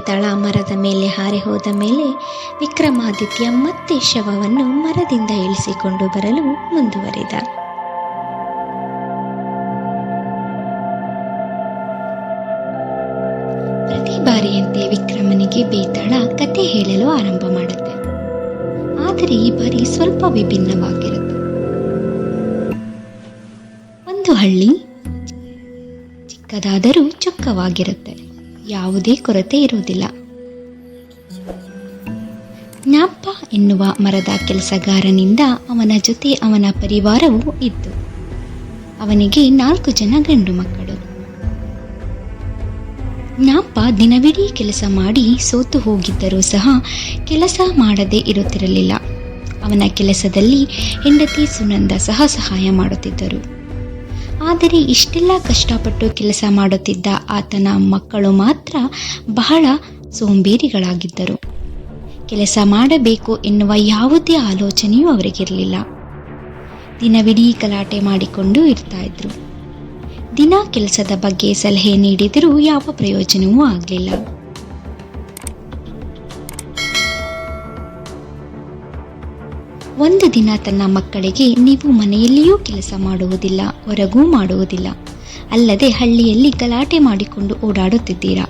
ತಳ ಮರದ ಮೇಲೆ ಹಾರಿ ಹೋದ ಮೇಲೆ ವಿಕ್ರಮಾದಿತ್ಯ ಮತ್ತೆ ಶವವನ್ನು ಮರದಿಂದ ಇಳಿಸಿಕೊಂಡು ಬರಲು ಮುಂದುವರಿದ. ಪ್ರತಿ ಬಾರಿಯಂತೆ ವಿಕ್ರಮನಿಗೆ ಬೇತಾಳ ಕತೆ ಹೇಳಲು ಆರಂಭ ಮಾಡುತ್ತೆ. ಆದರೆ ಈ ಬಾರಿ ಸ್ವಲ್ಪ ವಿಭಿನ್ನವಾಗಿರುತ್ತೆ. ಒಂದು ಹಳ್ಳಿ ಚಿಕ್ಕದಾದರೂ ಚೊಕ್ಕವಾಗಿರುತ್ತೆ. ಯಾವುದೇ ಕೊರತೆ ಇರುವುದಿಲ್ಲ. ಜ್ಞಾಪ ಎನ್ನುವ ಮರದ ಕೆಲಸಗಾರನಿಂದ ಅವನ ಜೊತೆ ಅವನ ಪರಿವಾರವೂ ಇತ್ತು. ಅವನಿಗೆ 4 ಜನ ಗಂಡು ಮಕ್ಕಳು. ಜ್ಞಾಪ ದಿನವಿಡೀ ಕೆಲಸ ಮಾಡಿ ಸೋತು ಹೋಗಿದ್ದರೂ ಸಹ ಕೆಲಸ ಮಾಡದೇ ಇರುತ್ತಿರಲಿಲ್ಲ. ಅವನ ಕೆಲಸದಲ್ಲಿ ಹೆಂಡತಿ ಸುನಂದ ಸಹ ಸಹಾಯ ಮಾಡುತ್ತಿದ್ದರು. ಆದರೆ ಇಷ್ಟೆಲ್ಲ ಕಷ್ಟಪಟ್ಟು ಕೆಲಸ ಮಾಡುತ್ತಿದ್ದ ಆತನ ಮಕ್ಕಳು ಮಾತ್ರ ಬಹಳ ಸೋಂಬೇರಿಗಳಾಗಿದ್ದರು. ಕೆಲಸ ಮಾಡಬೇಕು ಎನ್ನುವ ಯಾವುದೇ ಆಲೋಚನೆಯೂ ಅವರಿಗಿರಲಿಲ್ಲ. ದಿನವಿಡೀ ಗಲಾಟೆ ಮಾಡಿಕೊಂಡು ಇರ್ತಾ ಇದ್ರು. ದಿನ ಕೆಲಸದ ಬಗ್ಗೆ ಸಲಹೆ ನೀಡಿದರೂ ಯಾವ ಪ್ರಯೋಜನವೂ ಆಗಲಿಲ್ಲ. ಒಂದು ದಿನ ತನ್ನ ಮಕ್ಕಳಿಗೆ, ನೀವು ಮನೆಯಲ್ಲಿಯೂ ಕೆಲಸ ಮಾಡುವುದಿಲ್ಲ, ಹೊರಗೂ ಮಾಡುವುದಿಲ್ಲ, ಅಲ್ಲದೆ ಹಳ್ಳಿಯಲ್ಲಿ ಗಲಾಟೆ ಮಾಡಿಕೊಂಡು ಓಡಾಡುತ್ತಿದ್ದೀರಾ,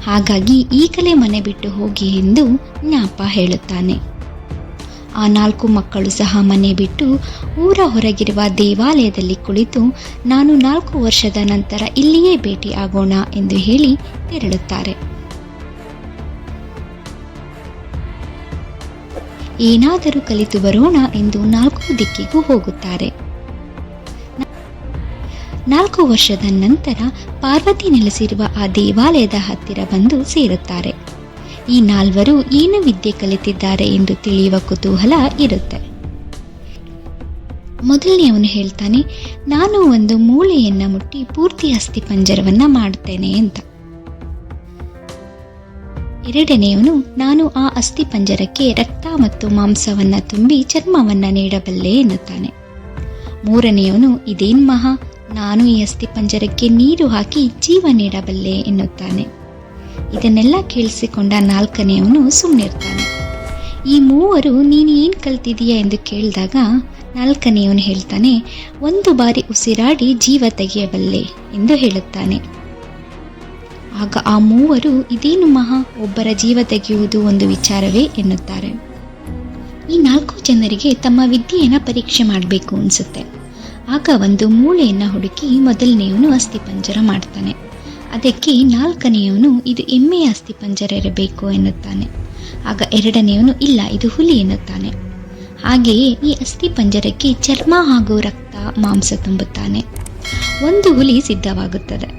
ಹಾಗಾಗಿ ಈಗಲೇ ಮನೆ ಬಿಟ್ಟು ಹೋಗಿ ಎಂದು ಜ್ಞಾಪ ಹೇಳುತ್ತಾನೆ. ಆ 4 ಮಕ್ಕಳು ಸಹ ಮನೆ ಬಿಟ್ಟು ಊರ ಹೊರಗಿರುವ ದೇವಾಲಯದಲ್ಲಿ ಕುಳಿತು, ನಾನು 4 ವರ್ಷದ ನಂತರ ಇಲ್ಲಿಯೇ ಭೇಟಿ ಆಗೋಣ ಎಂದು ಹೇಳಿ ತೆರಳುತ್ತಾರೆ. ಏನಾದರೂ ಕಲಿತು ಬರೋಣ ಎಂದು 4 ದಿಕ್ಕಿಗೂ ಹೋಗುತ್ತಾರೆ. 4 ವರ್ಷದ ನಂತರ ಪಾರ್ವತಿ ನೆಲೆಸಿರುವ ಆ ದೇವಾಲಯದ ಹತ್ತಿರ ಬಂದು ಸೇರುತ್ತಾರೆ. ಈ 4 ಏನು ವಿದ್ಯೆ ಕಲಿತಿದ್ದಾರೆ ಎಂದು ತಿಳಿಯುವ ಕುತೂಹಲ ಇರುತ್ತೆ. ಮೊದಲನೆಯವನು ಹೇಳ್ತಾನೆ, ನಾನು ಒಂದು ಮೂಳೆಯನ್ನ ಮುಟ್ಟಿ ಪೂರ್ತಿ ಅಸ್ಥಿಪಂಜರವನ್ನ ಮಾಡುತ್ತೇನೆ ಅಂತ. ಎರಡನೆಯವನು, ನಾನು ಆ ಅಸ್ಥಿಪಂಜರಕ್ಕೆ ರಕ್ತ ಮತ್ತು ಮಾಂಸವನ್ನ ತುಂಬಿ ಚರ್ಮವನ್ನ ನೀಡಬಲ್ಲೆ ಎನ್ನುತ್ತಾನೆ. ಮೂರನೆಯವನು, ಇದೇನ್ ಮಹಾ, ನಾನು ಈ ಅಸ್ಥಿಪಂಜರಕ್ಕೆ ನೀರು ಹಾಕಿ ಜೀವ ನೀಡಬಲ್ಲೆ ಎನ್ನುತ್ತಾನೆ. ಇದನ್ನೆಲ್ಲ ಕೇಳಿಸಿಕೊಂಡ 4ನೆಯವನು ಸುಮ್ಮನಿರ್ತಾನೆ. ಈ 3 ನೀನು ಏನು ಕಲ್ತಿದೀಯ ಎಂದು ಕೇಳಿದಾಗ 4ನೆಯವನು ಹೇಳ್ತಾನೆ, 1 ಬಾರಿ ಉಸಿರಾಡಿ ಜೀವ ತೆಗೆಯಬಲ್ಲೆ ಎಂದು ಹೇಳುತ್ತಾನೆ. ಆಗ ಆ 3 ಇದೇನು ಮಹಾ, ಒಬ್ಬರ ಜೀವ ತೆಗೆಯುವುದು ಒಂದು ವಿಚಾರವೇ ಎನ್ನುತ್ತಾರೆ. ಈ 4 ಜನರಿಗೆ ತಮ್ಮ ವಿದ್ಯೆಯನ್ನು ಪರೀಕ್ಷೆ ಮಾಡಬೇಕು ಅನಿಸುತ್ತೆ. ಆಗ ಒಂದು ಮೂಳೆಯನ್ನು ಹುಡುಕಿ ಮೊದಲನೆಯವನು ಅಸ್ಥಿಪಂಜರ ಮಾಡ್ತಾನೆ. ಅದಕ್ಕೆ 4ನೆಯವನು, ಇದು ಎಮ್ಮೆಯ ಅಸ್ಥಿಪಂಜರ ಇರಬೇಕು ಎನ್ನುತ್ತಾನೆ. ಆಗ 2ನೆಯವನು, ಇಲ್ಲ ಇದು ಹುಲಿ ಎನ್ನುತ್ತಾನೆ. ಹಾಗೆಯೇ ಈ ಅಸ್ಥಿಪಂಜರಕ್ಕೆ ಚರ್ಮ ಹಾಗೂ ರಕ್ತ ಮಾಂಸ ತುಂಬುತ್ತಾನೆ. ಒಂದು ಹುಲಿ ಸಿದ್ಧವಾಗುತ್ತದೆ.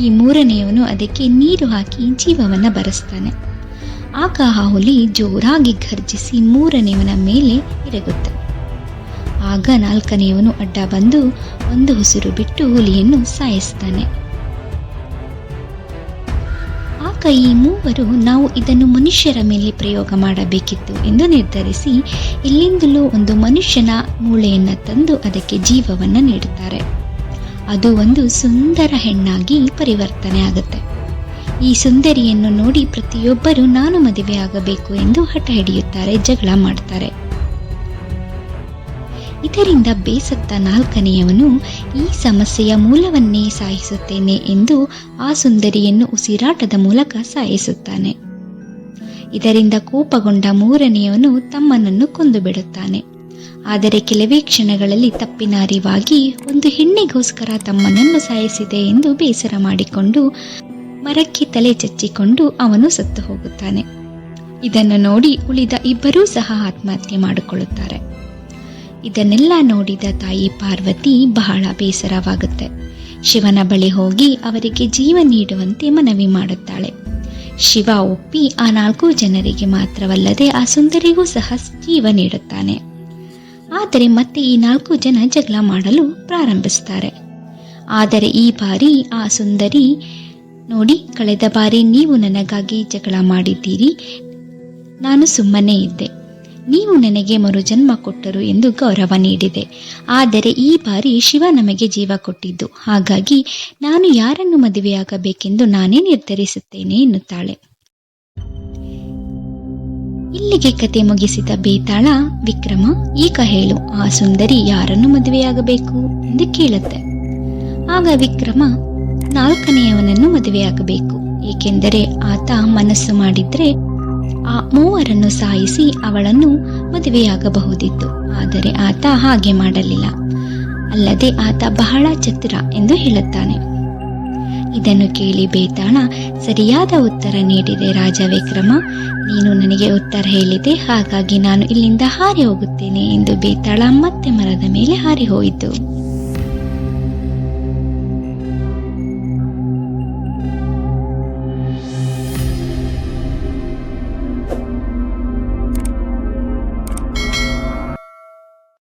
ಈ 3ನೆಯವನು ಅದಕ್ಕೆ ನೀರು ಹಾಕಿ ಜೀವವನ್ನು ಬರೆಸ್ತಾನೆ. ಆಗ ಆ ಹುಲಿ ಜೋರಾಗಿ ಘರ್ಜಿಸಿ 3ನೆಯವನ ಮೇಲೆ ಎರಗುತ್ತೆ. ಆಗ 4ನೆಯವನು ಅಡ್ಡ ಬಂದು ಒಂದು ಉಸಿರು ಬಿಟ್ಟು ಹುಲಿಯನ್ನು ಸಾಯಿಸ್ತಾನೆ. ಆಗ ಈ 3 ನಾವು ಇದನ್ನು ಮನುಷ್ಯರ ಮೇಲೆ ಪ್ರಯೋಗ ಮಾಡಬೇಕಿತ್ತು ಎಂದು ನಿರ್ಧರಿಸಿ ಎಲ್ಲಿಂದಲೂ ಒಂದು ಮನುಷ್ಯನ ಮೂಳೆಯನ್ನು ತಂದು ಅದಕ್ಕೆ ಜೀವವನ್ನು ನೀಡುತ್ತಾರೆ. ಅದು ಒಂದು ಸುಂದರ ಹೆಣ್ಣಾಗಿ ಪರಿವರ್ತನೆ ಆಗುತ್ತೆ. ಈ ಸುಂದರಿಯನ್ನು ನೋಡಿ ಪ್ರತಿಯೊಬ್ಬರು ನಾನು ಮದುವೆ ಆಗಬೇಕು ಎಂದು ಹಠ ಹಿಡಿಯುತ್ತಾರೆ, ಜಗಳ ಮಾಡ್ತಾರೆ. ಇದರಿಂದ ಬೇಸತ್ತ 4ನೆಯವನು ಈ ಸಮಸ್ಯೆಯ ಮೂಲವನ್ನೇ ಸಾಯಿಸುತ್ತೇನೆ ಎಂದು ಆ ಸುಂದರಿಯನ್ನು ಉಸಿರಾಟದ ಮೂಲಕ ಸಾಯಿಸುತ್ತಾನೆ. ಇದರಿಂದ ಕೋಪಗೊಂಡ 3ನೆಯವನು ತಮ್ಮನನ್ನು ಕೊಂದು ಬಿಡುತ್ತಾನೆ. ಆದರೆ ಕೆಲವೇ ಕ್ಷಣಗಳಲ್ಲಿ ತಪ್ಪಿನ ಅರಿವಾಗಿ ಒಂದು ಹೆಣ್ಣಿಗೋಸ್ಕರ ತಮ್ಮನನ್ನು ಸಾಯಿಸಿದೆ ಎಂದು ಬೇಸರ ಮಾಡಿಕೊಂಡು ಮರಕ್ಕೆ ತಲೆ ಚಚ್ಚಿಕೊಂಡು ಅವನು ಸತ್ತು ಹೋಗುತ್ತಾನೆ. ಇದನ್ನು ನೋಡಿ ಉಳಿದ 2 ಸಹ ಆತ್ಮಹತ್ಯೆ ಮಾಡಿಕೊಳ್ಳುತ್ತಾರೆ. ಇದನ್ನೆಲ್ಲ ನೋಡಿದ ತಾಯಿ ಪಾರ್ವತಿ ಬಹಳ ಬೇಸರವಾಗುತ್ತೆ. ಶಿವನ ಬಳಿ ಹೋಗಿ ಅವರಿಗೆ ಜೀವ ನೀಡುವಂತೆ ಮನವಿ ಮಾಡುತ್ತಾಳೆ. ಶಿವ ಒಪ್ಪಿ ಆ 4 ಜನರಿಗೆ ಮಾತ್ರವಲ್ಲದೆ ಆ ಸುಂದರಿಗೂ ಸಹ ಜೀವ ನೀಡುತ್ತಾನೆ. ಆದರೆ ಮತ್ತೆ ಈ 4 ಜನ ಜಗಳ ಮಾಡಲು ಪ್ರಾರಂಭಿಸ್ತಾರೆ. ಆದರೆ ಈ ಬಾರಿ ಆ ಸುಂದರಿ, ನೋಡಿ, ಕಳೆದ ಬಾರಿ ನೀವು ನನಗಾಗಿ ಜಗಳ ಮಾಡಿದ್ದೀರಿ, ನಾನು ಸುಮ್ಮನೆ ಇದ್ದೆ, ನೀವು ನನಗೆ ಮರುಜನ್ಮ ಕೊಟ್ಟರು ಎಂದು ಗೌರವ ನೀಡಿದೆ. ಆದರೆ ಈ ಬಾರಿ ಶಿವ ನಮಗೆ ಜೀವ ಕೊಟ್ಟಿದ್ದು, ಹಾಗಾಗಿ ನಾನು ಯಾರನ್ನು ಮದುವೆಯಾಗಬೇಕೆಂದು ನಾನೇ ನಿರ್ಧರಿಸುತ್ತೇನೆ ಎನ್ನುತ್ತಾಳೆ. ಇಲ್ಲಿಗೆ ಕತೆ ಮುಗಿಸಿದ ಬೇತಾಳ, ವಿಕ್ರಮ ಈಗ ಹೇಳು, ಆ ಸುಂದರಿ ಯಾರನ್ನು ಮದುವೆಯಾಗಬೇಕು ಎಂದು ಕೇಳುತ್ತೆ. ಆಗ ವಿಕ್ರಮ 4ನೆಯವನನ್ನು ಮದುವೆಯಾಗಬೇಕು, ಏಕೆಂದರೆ ಆತ ಮನಸ್ಸು ಮಾಡಿದ್ರೆ ಆ 3 ಸಾಯಿಸಿ ಅವಳನ್ನು ಮದುವೆಯಾಗಬಹುದಿತ್ತು. ಆದರೆ ಆತ ಹಾಗೆ ಮಾಡಲಿಲ್ಲ. ಅಲ್ಲದೆ ಆತ ಬಹಳ ಚತುರ ಎಂದು ಹೇಳುತ್ತಾನೆ. ಇದನ್ನು ಕೇಳಿ ಬೇತಾಳ, ಸರಿಯಾದ ಉತ್ತರ ನೀಡಿದೆ ರಾಜ ವಿಕ್ರಮ, ನೀನು ನನಗೆ ಉತ್ತರ ಹೇಳಿದೆ, ಹಾಗಾಗಿ ನಾನು ಇಲ್ಲಿಂದ ಹಾರಿ ಹೋಗುತ್ತೇನೆ ಎಂದು ಬೇತಾಳ ಮತ್ತೆ ಮರದ ಮೇಲೆ ಹಾರಿ ಹೋಯಿತು.